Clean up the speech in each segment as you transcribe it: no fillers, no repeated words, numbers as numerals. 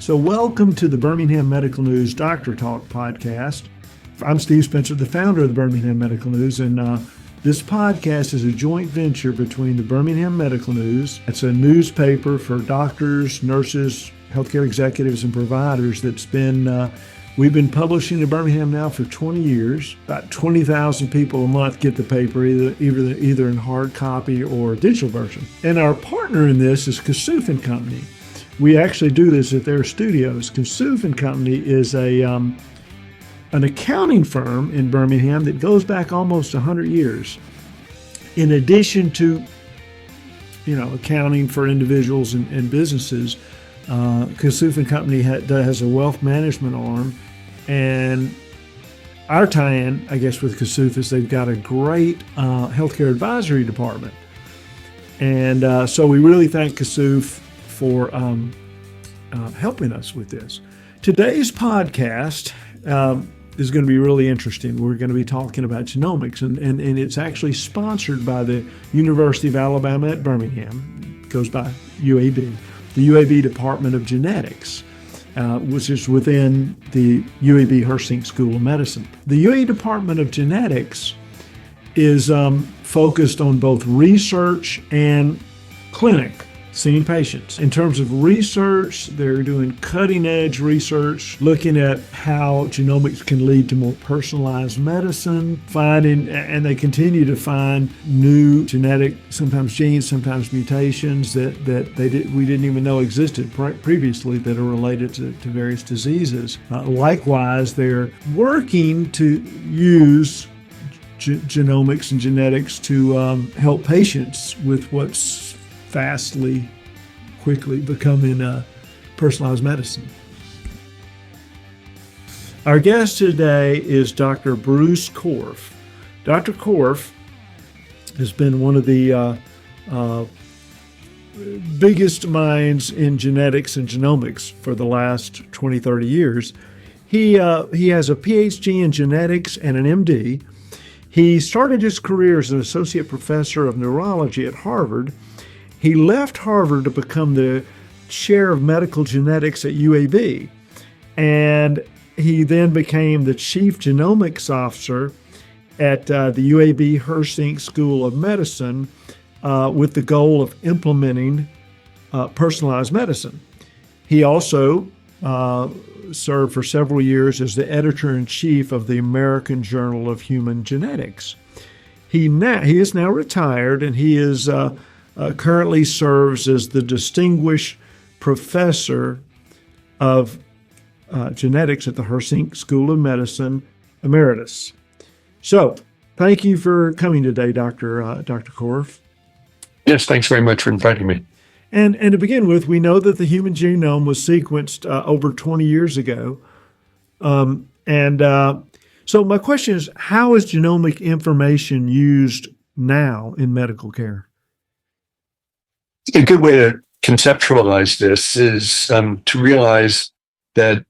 So welcome to the Birmingham Medical News Doctor Talk podcast. I'm Steve Spencer, the founder of the Birmingham Medical News, and this podcast is a joint venture between the Birmingham Medical News. It's a newspaper for doctors, nurses, healthcare executives, and providers we've been publishing in Birmingham now for 20 years. About 20,000 people a month get the paper, either in hard copy or digital version. And our partner in this is Korf & Company. We actually do this at their studios. Korf & Company is an accounting firm in Birmingham that goes back almost 100 years. In addition to, accounting for individuals and businesses, Korf & Company has a wealth management arm, and our tie-in, I guess, with Korf is they've got a great healthcare advisory department. And so we really thank Korf for helping us with this. Today's podcast is going to be really interesting. We're going to be talking about genomics, and it's actually sponsored by the University of Alabama at Birmingham. It goes by UAB, the UAB Department of Genetics, which is within the UAB Heersink School of Medicine. The UAB Department of Genetics is focused on both research and clinic, seeing patients. In terms of research, they're doing cutting-edge research, looking at how genomics can lead to more personalized medicine, and they continue to find new genetic, sometimes genes, sometimes mutations that we didn't even know existed previously that are related to various diseases. Likewise, they're working to use genomics and genetics to help patients with what's quickly becoming personalized medicine. Our guest today is Dr. Bruce Korf. Dr. Korf has been one of the biggest minds in genetics and genomics for the last 20, 30 years. He has a PhD in genetics and an MD. He started his career as an Associate Professor of Neurology at Harvard. He left Harvard to become the chair of medical genetics at UAB, and he then became the chief genomics officer at the UAB Heersink School of Medicine with the goal of implementing personalized medicine. He also served for several years as the editor-in-chief of the American Journal of Human Genetics. He is now retired, and he is currently serves as the Distinguished Professor of Genetics at the Heersink School of Medicine, Emeritus. So, thank you for coming today, Dr. Korf. Yes, thanks very much for inviting me. And to begin with, we know that the human genome was sequenced over 20 years ago. So my question is, how is genomic information used now in medical care? A good way to conceptualize this is to realize that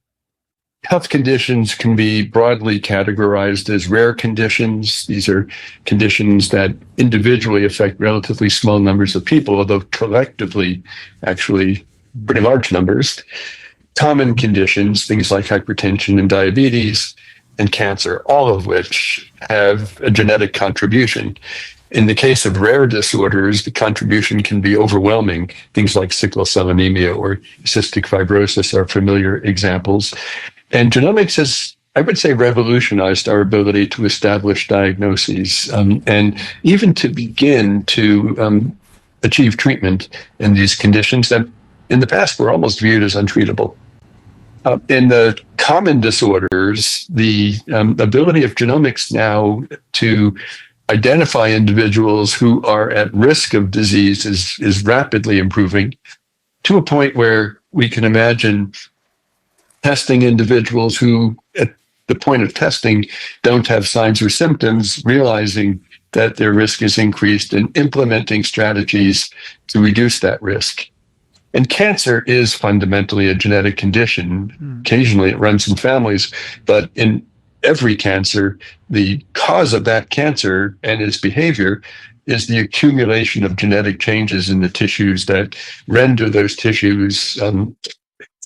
health conditions can be broadly categorized as rare conditions. These are conditions that individually affect relatively small numbers of people, although collectively, actually pretty large numbers. Common conditions, things like hypertension and diabetes and cancer, all of which have a genetic contribution. In the case of rare disorders, the contribution can be overwhelming. Things like sickle cell anemia or cystic fibrosis are familiar examples. And genomics has, I would say, revolutionized our ability to establish diagnoses and even to begin to achieve treatment in these conditions that in the past were almost viewed as untreatable. In the common disorders, the ability of genomics now to identify individuals who are at risk of disease is rapidly improving to a point where we can imagine testing individuals who at the point of testing don't have signs or symptoms, realizing that their risk is increased and implementing strategies to reduce that risk. And cancer is fundamentally a genetic condition. Occasionally it runs in families, but in every cancer, the cause of that cancer and its behavior is the accumulation of genetic changes in the tissues that render those tissues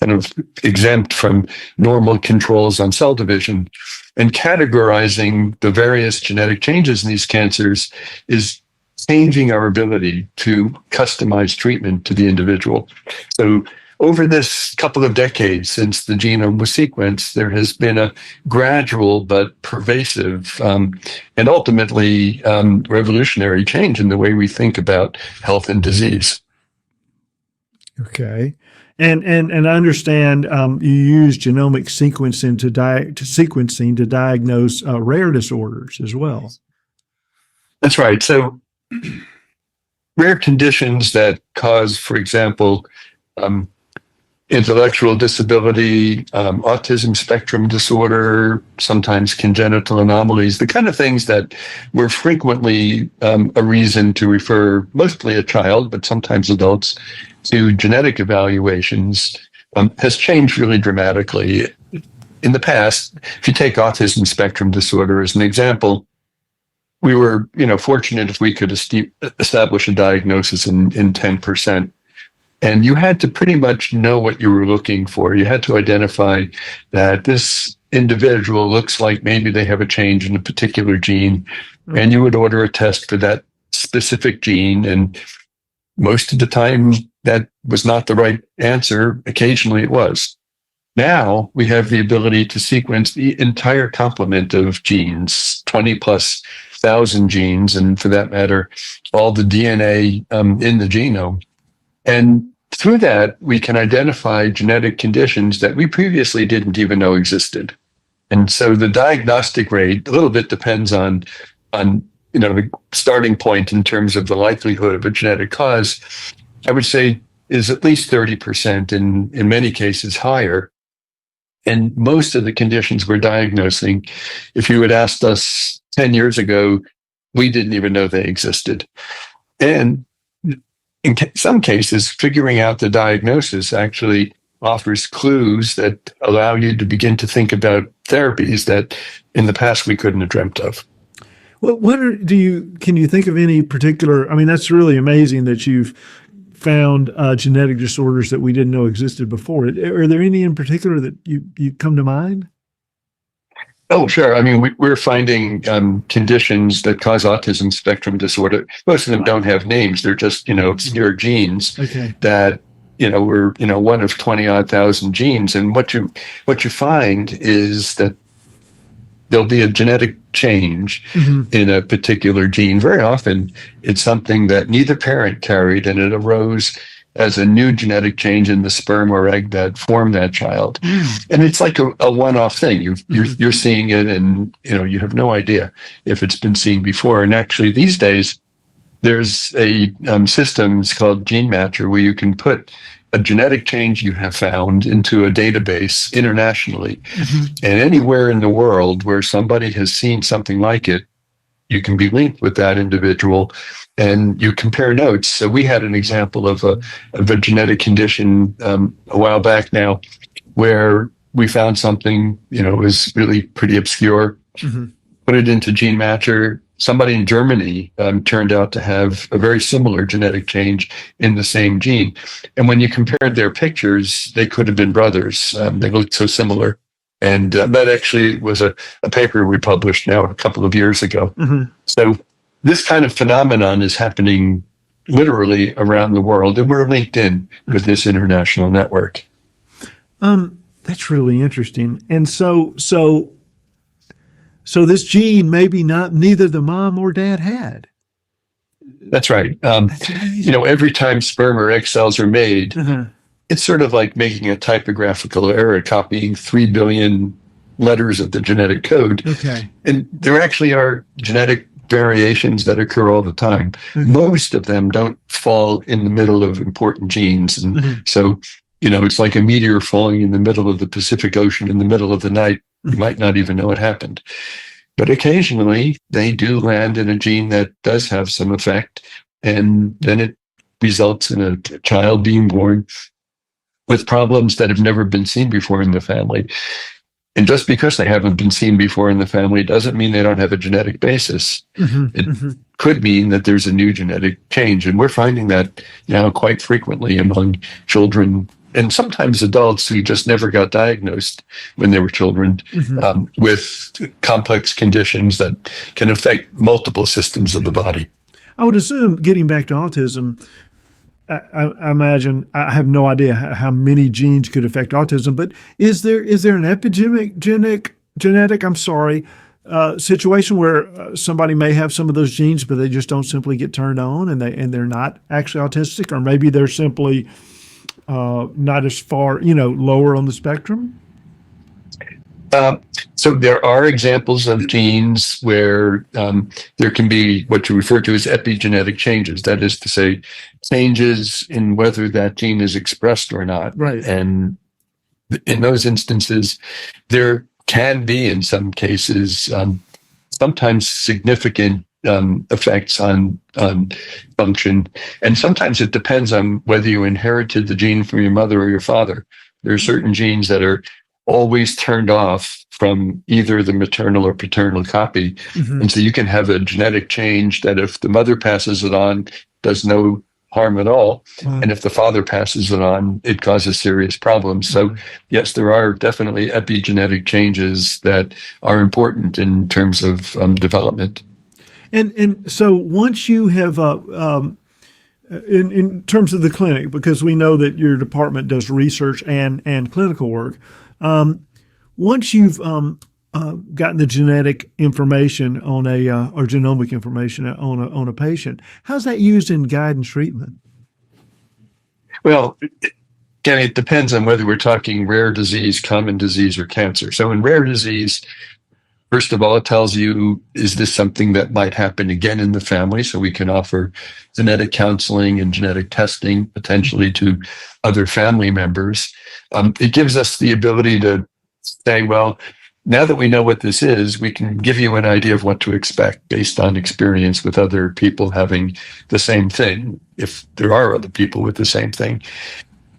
kind of exempt from normal controls on cell division. And categorizing the various genetic changes in these cancers is changing our ability to customize treatment to the individual. So over this couple of decades since the genome was sequenced, there has been a gradual but pervasive and ultimately revolutionary change in the way we think about health and disease. Okay. And I understand you use genomic sequencing to diagnose rare disorders as well. That's right. So rare conditions that cause, for example, intellectual disability, autism spectrum disorder, sometimes congenital anomalies, the kind of things that were frequently a reason to refer mostly a child, but sometimes adults, to genetic evaluations, has changed really dramatically. In the past, if you take autism spectrum disorder as an example, we were, fortunate if we could establish a diagnosis in 10%. And you had to pretty much know what you were looking for. You had to identify that this individual looks like maybe they have a change in a particular gene, and you would order a test for that specific gene. And most of the time, that was not the right answer. Occasionally, it was. Now we have the ability to sequence the entire complement of genes, 20 plus thousand genes, and for that matter, all the DNA in the genome. And through that, we can identify genetic conditions that we previously didn't even know existed. And so the diagnostic rate a little bit depends on the starting point in terms of the likelihood of a genetic cause. I would say is at least 30%, in many cases higher. And most of the conditions we're diagnosing, if you had asked us 10 years ago, we didn't even know they existed. And in some cases, figuring out the diagnosis actually offers clues that allow you to begin to think about therapies that in the past we couldn't have dreamt of. Well, can you think of any particular, that's really amazing that you've found genetic disorders that we didn't know existed before. Are there any in particular that you come to mind? Oh, sure. We're finding conditions that cause autism spectrum disorder. Most of them don't have names. They're just, obscure genes that, we're, one of 20-odd thousand genes. And what you find is that there'll be a genetic change in a particular gene. Very often, it's something that neither parent carried, and it arose as a new genetic change in the sperm or egg that formed that child. And it's like a one-off thing. You're seeing it, and you have no idea if it's been seen before. And actually, these days, there's a system called Gene Matcher where you can put a genetic change you have found into a database internationally. And anywhere in the world where somebody has seen something like it, you can be linked with that individual and you compare notes. So we had an example of a genetic condition a while back now where we found something, was really pretty obscure, put it into Gene Matcher. Somebody in Germany turned out to have a very similar genetic change in the same gene. And when you compared their pictures, they could have been brothers. They looked so similar. And that actually was a paper we published now a couple of years ago. So this kind of phenomenon is happening literally around the world, and we're linked in with this international network. That's really interesting. And so this gene maybe neither the mom or dad had. That's right. Every time sperm or egg cells are made, it's sort of like making a typographical error, copying 3 billion letters of the genetic code. And there actually are genetic variations that occur all the time. Most of them don't fall in the middle of important genes. And so, it's like a meteor falling in the middle of the Pacific Ocean in the middle of the night. You might not even know it happened. But occasionally they do land in a gene that does have some effect, and then it results in a child being born with problems that have never been seen before in the family. And just because they haven't been seen before in the family doesn't mean they don't have a genetic basis. It could mean that there's a new genetic change. And we're finding that now quite frequently among children and sometimes adults who just never got diagnosed when they were children with complex conditions that can affect multiple systems of the body. I would assume, getting back to autism, I imagine, I have no idea how many genes could affect autism, but is there an situation where somebody may have some of those genes, but they just don't simply get turned on, and they're not actually autistic, or maybe they're simply not as far, lower on the spectrum? So there are examples of genes where there can be what you refer to as epigenetic changes. That is to say, changes in whether that gene is expressed or not. Right. And in those instances, there can be, in some cases, sometimes significant effects on function. And sometimes it depends on whether you inherited the gene from your mother or your father. There are certain genes that are always turned off from either the maternal or paternal copy. And so you can have a genetic change that, if the mother passes it on, does no harm at all. And if the father passes it on, it causes serious problems. So yes, there are definitely epigenetic changes that are important in terms of development. And so once you have, in terms of the clinic, because we know that your department does research and clinical work, once you've gotten the genetic information on or genomic information on a patient, how's that used in guidance treatment? Well, again, it depends on whether we're talking rare disease, common disease, or cancer. So in rare disease, first of all, it tells you, is this something that might happen again in the family? So we can offer genetic counseling and genetic testing potentially to other family members. It gives us the ability to say, well, now that we know what this is, we can give you an idea of what to expect based on experience with other people having the same thing, if there are other people with the same thing.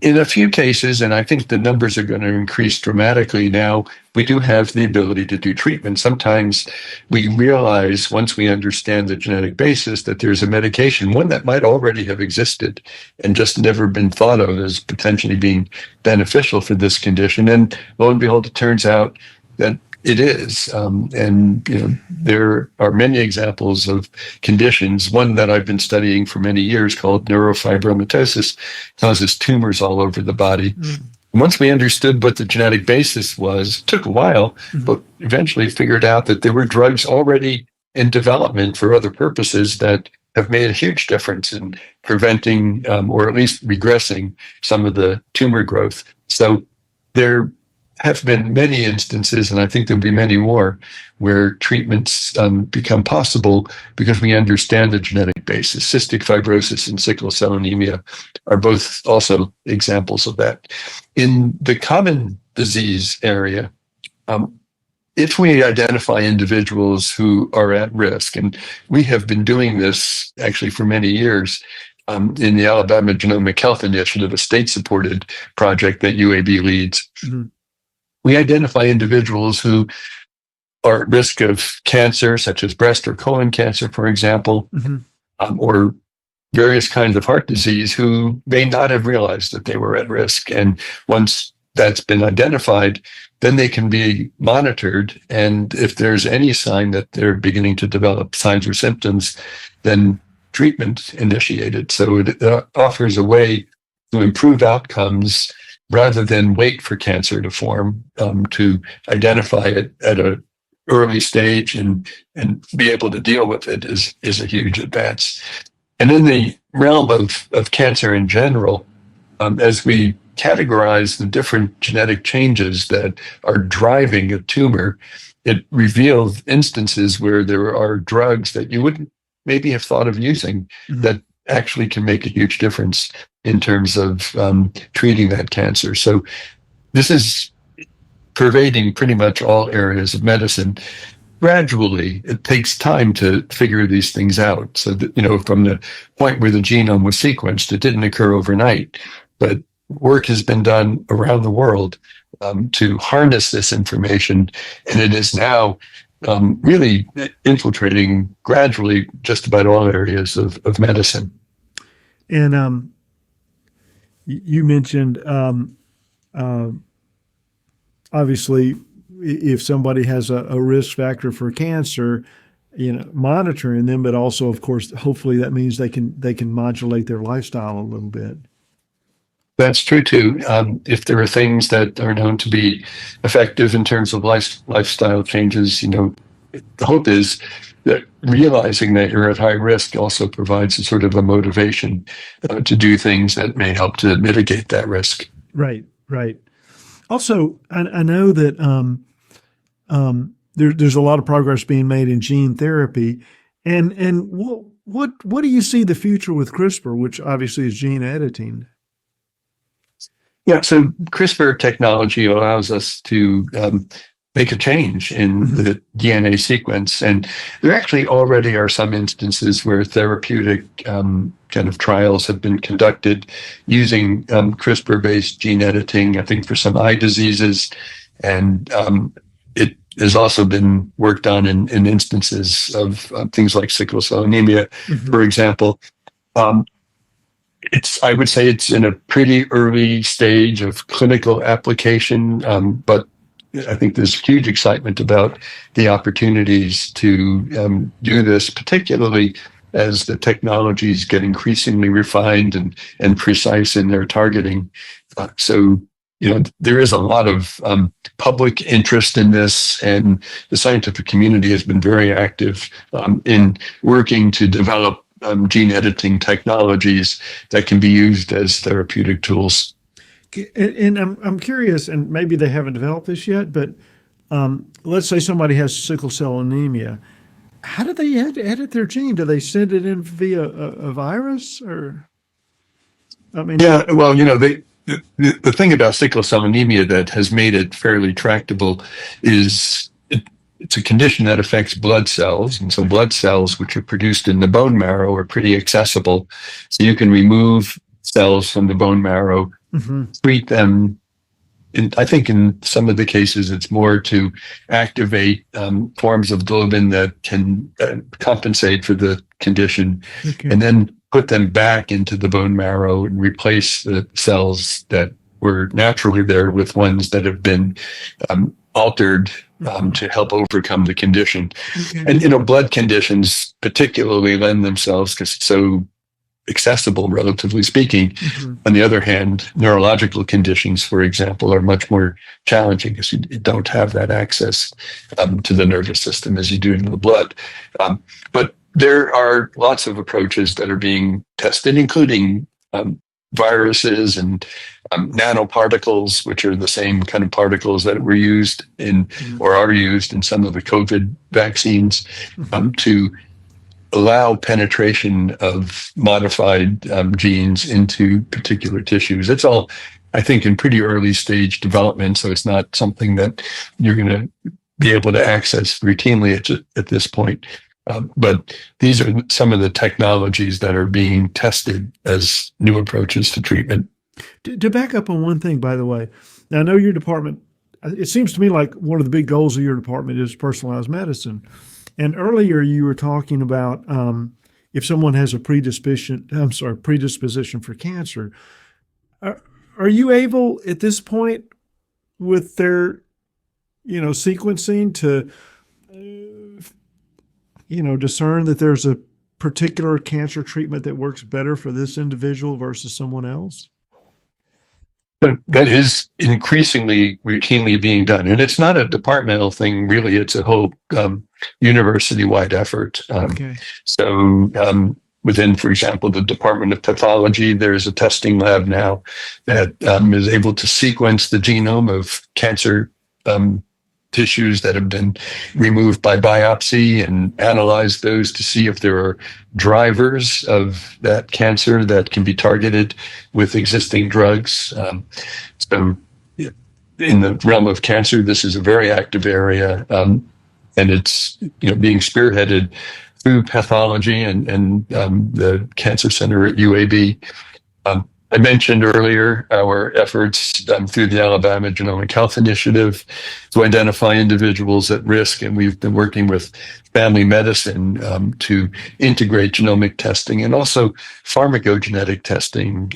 In a few cases, and I think the numbers are going to increase dramatically now, we do have the ability to do treatment. Sometimes we realize, once we understand the genetic basis, that there's a medication, one that might already have existed and just never been thought of as potentially being beneficial for this condition. And lo and behold, it turns out that it is. And there are many examples of conditions. One that I've been studying for many years, called neurofibromatosis, causes tumors all over the body. Once we understood what the genetic basis was, it took a while, but eventually figured out that there were drugs already in development for other purposes that have made a huge difference in preventing or at least regressing some of the tumor growth. So there have been many instances, and I think there'll be many more, where treatments become possible because we understand the genetic basis. Cystic fibrosis and sickle cell anemia are both also examples of that. In the common disease area, if we identify individuals who are at risk, and we have been doing this actually for many years, in the Alabama Genomic Health Initiative, a state-supported project that UAB leads, we identify individuals who are at risk of cancer, such as breast or colon cancer, for example, or various kinds of heart disease, who may not have realized that they were at risk. And once that's been identified, then they can be monitored. And if there's any sign that they're beginning to develop signs or symptoms, then treatment initiated. So it offers a way to improve outcomes rather than wait for cancer to form, to identify it at an early stage and be able to deal with it is a huge advance. And in the realm of cancer in general, as we categorize the different genetic changes that are driving a tumor, it reveals instances where there are drugs that you wouldn't maybe have thought of using that actually can make a huge difference in terms of treating that cancer. So this is pervading pretty much all areas of medicine. Gradually, it takes time to figure these things out. So that, from the point where the genome was sequenced, it didn't occur overnight, but work has been done around the world to harness this information, and it is now really infiltrating gradually just about all areas of medicine. And You mentioned uh, obviously if somebody has a risk factor for cancer, monitoring them, but also, of course, hopefully that means they can modulate their lifestyle a little bit. That's true too. If there are things that are known to be effective in terms of lifestyle changes, the hope is that realizing that you're at high risk also provides a sort of a motivation to do things that may help to mitigate that risk. Right, right. Also, I know that there's a lot of progress being made in gene therapy, and what do you see the future with CRISPR, which obviously is gene editing? Yeah, so CRISPR technology allows us to make a change in Mhm. the DNA sequence. And there actually already are some instances where therapeutic kind of trials have been conducted using CRISPR-based gene editing, I think for some eye diseases. And it has also been worked on in instances of things like sickle cell anemia, Mhm. for example. Um, I would say it's in a pretty early stage of clinical application, but I think there's huge excitement about the opportunities to do this, particularly as the technologies get increasingly refined and precise in their targeting. There is a lot of public interest in this, and the scientific community has been very active in working to develop gene editing technologies that can be used as therapeutic tools. And I'm curious, and maybe they haven't developed this yet, but let's say somebody has sickle cell anemia. How do they edit their gene? Do they send it in via a virus, or I mean, Yeah, well, the thing about sickle cell anemia that has made it fairly tractable is it's a condition that affects blood cells. And so blood cells, which are produced in the bone marrow, are pretty accessible. So you can remove cells from the bone marrow, mhm. treat them. And I think in some of the cases, it's more to activate forms of globin that can compensate for the condition, Okay. and then put them back into the bone marrow and replace the cells that were naturally there with ones that have been altered Mhm. to help overcome the condition. Okay. And blood conditions particularly lend themselves because it's so accessible, relatively speaking. Mhm. On the other hand, neurological conditions, for example, are much more challenging because you don't have that access to the nervous system as you do in the blood. But there are lots of approaches that are being tested, including viruses and nanoparticles, which are the same kind of particles that were used in Mhm. or are used in some of the COVID vaccines Mhm. to allow penetration of modified genes into particular tissues. It's all, I think, in pretty early stage development, so it's not something that you're going to be able to access routinely at this point. But these are some of the technologies that are being tested as new approaches to treatment. To back up on one thing, by the way, now I know your department. It seems to me like one of the big goals of your department is personalized medicine. And earlier you were talking about if someone has a predisposition for cancer. Are, are you able at this point with their sequencing to discern that there's a particular cancer treatment that works better for this individual versus someone else? That is increasingly routinely being done. And it's not a departmental thing, really. It's a whole university-wide effort. Okay. Within, for example, the Department of Pathology, there's a testing lab now that is able to sequence the genome of cancer tissues that have been removed by biopsy and analyze those to see if there are drivers of that cancer that can be targeted with existing drugs. So, in the realm of cancer, this is a very active area, and it's being spearheaded through pathology and the Cancer Center at UAB. I mentioned earlier our efforts through the Alabama Genomic Health Initiative to identify individuals at risk, and we've been working with family medicine to integrate genomic testing and also pharmacogenetic testing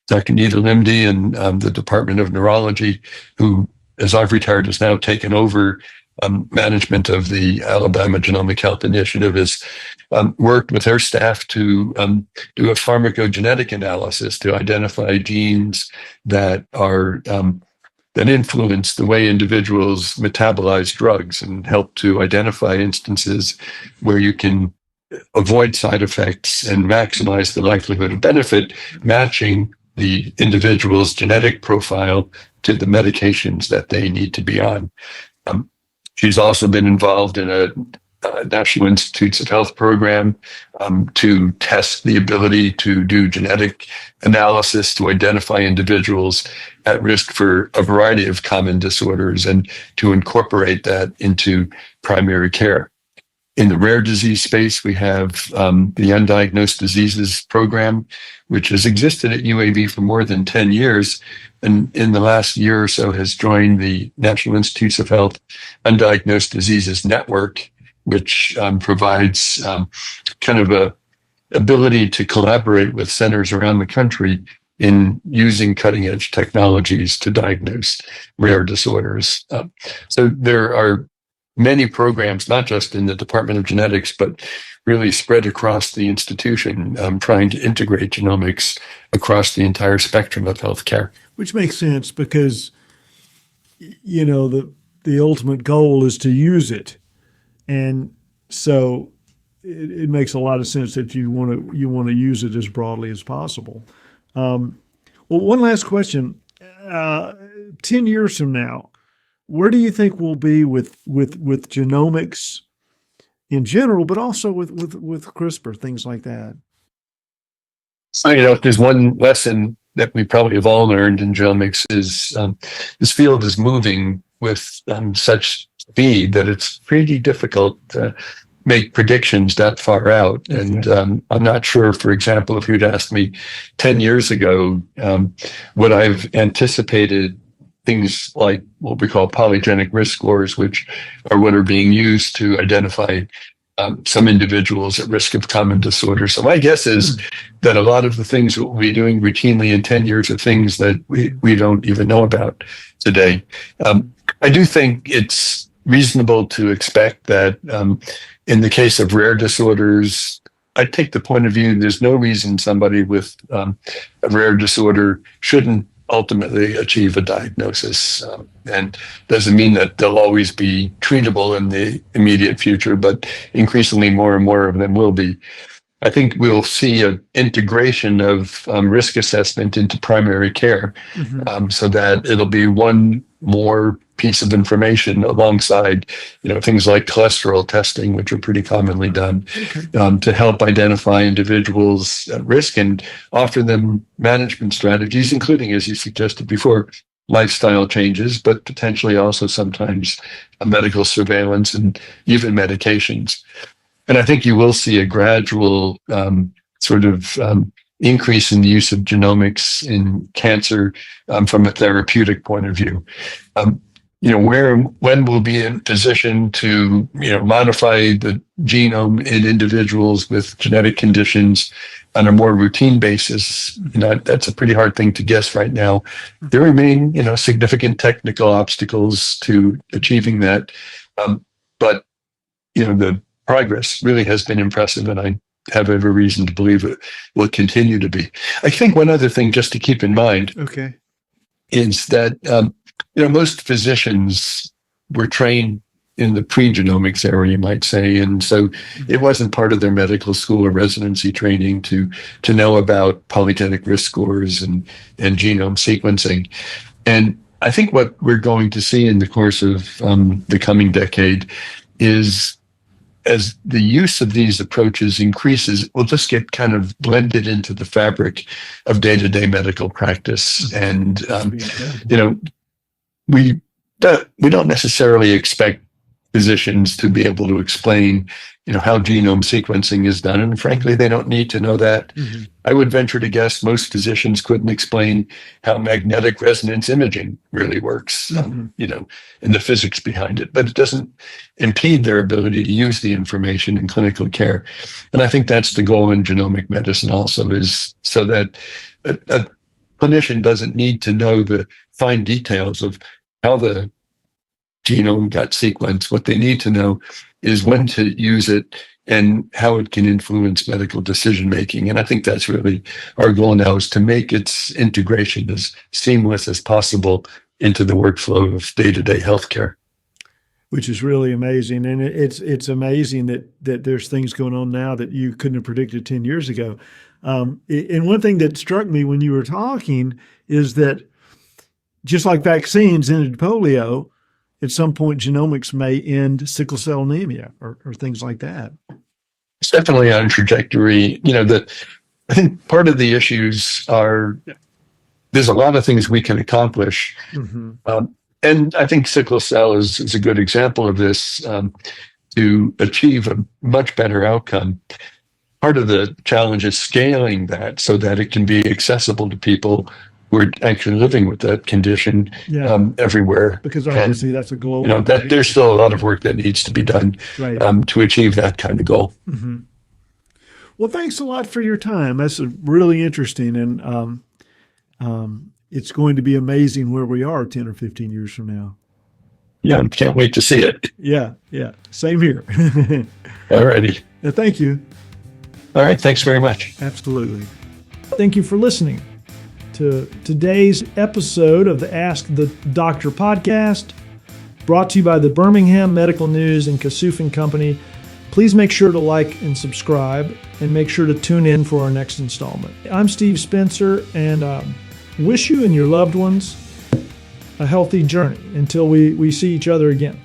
Dr. Nita Limdy and the Department of Neurology, who, as I've retired, has now taken over management of the Alabama Genomic Health Initiative, has worked with her staff to do a pharmacogenetic analysis to identify genes that are that influence the way individuals metabolize drugs and help to identify instances where you can avoid side effects and maximize the likelihood of benefit, matching the individual's genetic profile to the medications that they need to be on. She's also been involved in a National Institutes of Health program to test the ability to do genetic analysis to identify individuals at risk for a variety of common disorders and to incorporate that into primary care. In the rare disease space, we have the Undiagnosed Diseases Program, which has existed at UAB for more than 10 years, and in the last year or so has joined the National Institutes of Health Undiagnosed Diseases Network, which provides kind of a ability to collaborate with centers around the country in using cutting-edge technologies to diagnose rare disorders. So there are many programs, not just in the Department of Genetics, but really spread across the institution, trying to integrate genomics across the entire spectrum of healthcare. Which makes sense because, you know, the ultimate goal is to use it. And so it makes a lot of sense that you want to use it as broadly as possible. Well, one last question. 10 years from now, where do you think we'll be with genomics in general, but also with CRISPR, things like that? So, you know, if there's one lesson that we probably have all learned in genomics is this field is moving with such speed that it's pretty difficult to make predictions that far out. And I'm not sure, for example, if you'd asked me 10 years ago, would I've anticipated things like what we call polygenic risk scores, which are what are being used to identify some individuals at risk of common disorders. So my guess is that a lot of the things that we'll be doing routinely in 10 years are things that we don't even know about today. I do think it's reasonable to expect that in the case of rare disorders, I take the point of view there's no reason somebody with a rare disorder shouldn't ultimately achieve a diagnosis. And doesn't mean that they'll always be treatable in the immediate future, but increasingly more and more of them will be. I think we'll see an integration of risk assessment into primary care, so that it'll be one more piece of information alongside, you know, things like cholesterol testing, which are pretty commonly done, to help identify individuals at risk and offer them management strategies, including, as you suggested before, lifestyle changes, but potentially also sometimes medical surveillance and even medications. And I think you will see a gradual increase in the use of genomics in cancer from a therapeutic point of view. When we'll be in position to, modify the genome in individuals with genetic conditions on a more routine basis, that's a pretty hard thing to guess right now. There remain, significant technical obstacles to achieving that. But the progress really has been impressive, and I have every reason to believe it will continue to be. I think one other thing just to keep in mind is that, most physicians were trained in the pre-genomics era, you might say. And so it wasn't part of their medical school or residency training to know about polygenic risk scores and genome sequencing. And I think what we're going to see in the course of the coming decade is, as the use of these approaches increases, it will just get kind of blended into the fabric of day-to-day medical practice. And, we don't necessarily expect physicians to be able to explain, how genome sequencing is done. And frankly, they don't need to know that. I would venture to guess most physicians couldn't explain how magnetic resonance imaging really works, and the physics behind it. But it doesn't impede their ability to use the information in clinical care. And I think that's the goal in genomic medicine also, is so that clinician doesn't need to know the fine details of how the genome got sequenced. What they need to know is when to use it and how it can influence medical decision making. And I think that's really our goal now, is to make its integration as seamless as possible into the workflow of day-to-day healthcare. Which is really amazing. And it's amazing that there's things going on now that you couldn't have predicted 10 years ago. And one thing that struck me when you were talking is that just like vaccines ended polio, at some point genomics may end sickle cell anemia or things like that. It's definitely on trajectory. I think part of the issues are there's a lot of things we can accomplish. Mm-hmm. And I think sickle cell is a good example of this, to achieve a much better outcome. Part of the challenge is scaling that so that it can be accessible to people who are actually living with that condition everywhere. Because obviously that's a goal. There's still a lot of work that needs to be done to achieve that kind of goal. Mm-hmm. Well, thanks a lot for your time. That's really interesting. And it's going to be amazing where we are 10 or 15 years from now. Yeah, I can't wait to see it. Yeah. Same here. All righty. Thank you. All right. Thanks very much. Absolutely. Thank you for listening to today's episode of the Ask the Doctor podcast, brought to you by the Birmingham Medical News and Kasuf & Company. Please make sure to like and subscribe, and make sure to tune in for our next installment. I'm Steve Spencer, and wish you and your loved ones a healthy journey until we see each other again.